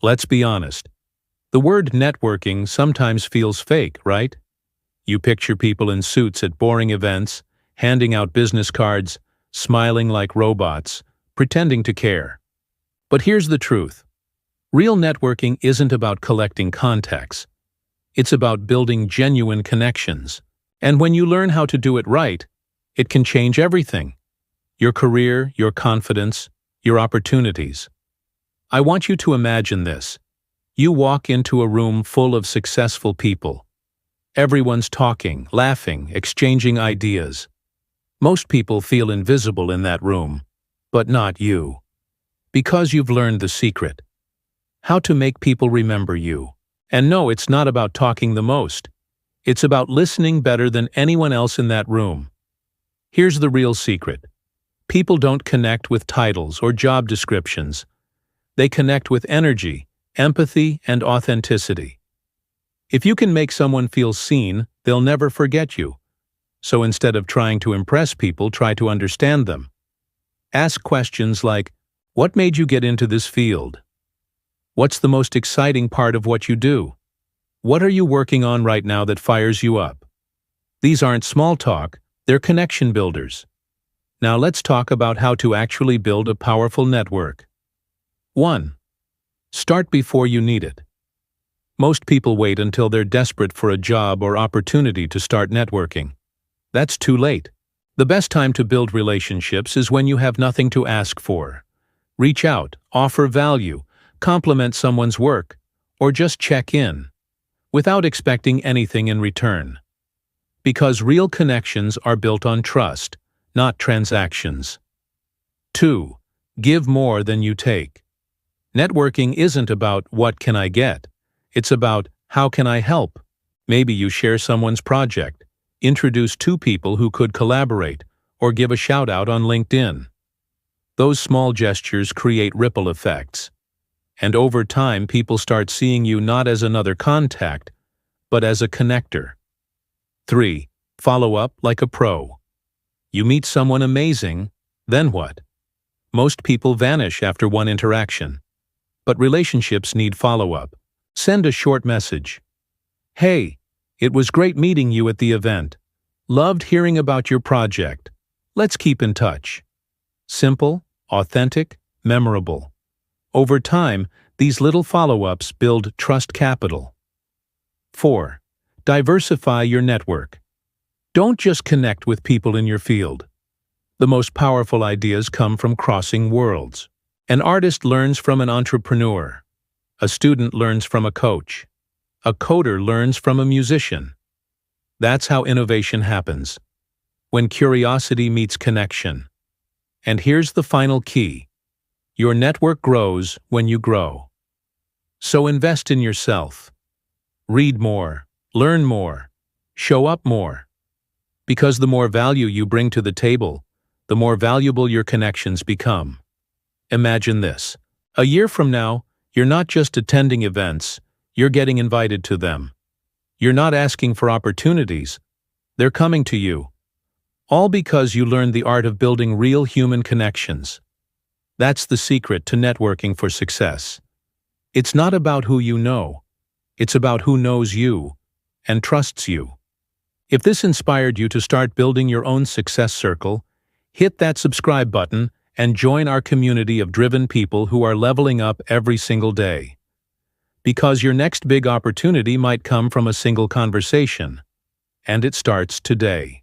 Let's be honest. The word networking sometimes feels fake, right? You picture people in suits at boring events, handing out business cards, smiling like robots, pretending to care. But here's the truth. Real networking isn't about collecting contacts. It's about building genuine connections. And when you learn how to do it right, it can change everything. Your career, your confidence, your opportunities. I want you to imagine this. You walk into a room full of successful people. Everyone's talking, laughing, exchanging ideas. Most people feel invisible in that room, but not you. Because you've learned the secret. How to make people remember you. And no, it's not about talking the most. It's about listening better than anyone else in that room. Here's the real secret. People don't connect with titles or job descriptions. They connect with energy, empathy, and authenticity. If you can make someone feel seen, they'll never forget you. So instead of trying to impress people, try to understand them. Ask questions like, what made you get into this field? What's the most exciting part of what you do? What are you working on right now that fires you up? These aren't small talk, they're connection builders. Now let's talk about how to actually build a powerful network. 1. Start before you need it. Most people wait until they're desperate for a job or opportunity to start networking. That's too late. The best time to build relationships is when you have nothing to ask for. Reach out, offer value, compliment someone's work, or just check in, without expecting anything in return. Because real connections are built on trust, not transactions. 2. Give more than you take. Networking isn't about what can I get. It's about how can I help. Maybe you share someone's project, introduce two people who could collaborate, or give a shout out on LinkedIn. Those small gestures create ripple effects. And over time, people start seeing you not as another contact, but as a connector. 3. Follow up like a pro. You meet someone amazing, then what? Most people vanish after one interaction. But relationships need follow-up. Send a short message. Hey, it was great meeting you at the event. Loved hearing about your project. Let's keep in touch. Simple, authentic, memorable. Over time, these little follow-ups build trust capital. 4. Diversify your network. Don't just connect with people in your field. The most powerful ideas come from crossing worlds. An artist learns from an entrepreneur. A student learns from a coach. A coder learns from a musician. That's how innovation happens. When curiosity meets connection. And here's the final key. Your network grows when you grow. So invest in yourself. Read more, learn more, show up more. Because the more value you bring to the table, the more valuable your connections become. Imagine this. A year from now, you're not just attending events, you're getting invited to them. You're not asking for opportunities, they're coming to you. All because you learned the art of building real human connections. That's the secret to networking for success. It's not about who you know. It's about who knows you and trusts you. If this inspired you to start building your own success circle, hit that subscribe button and join our community of driven people who are leveling up every single day. Because your next big opportunity might come from a single conversation. And it starts today.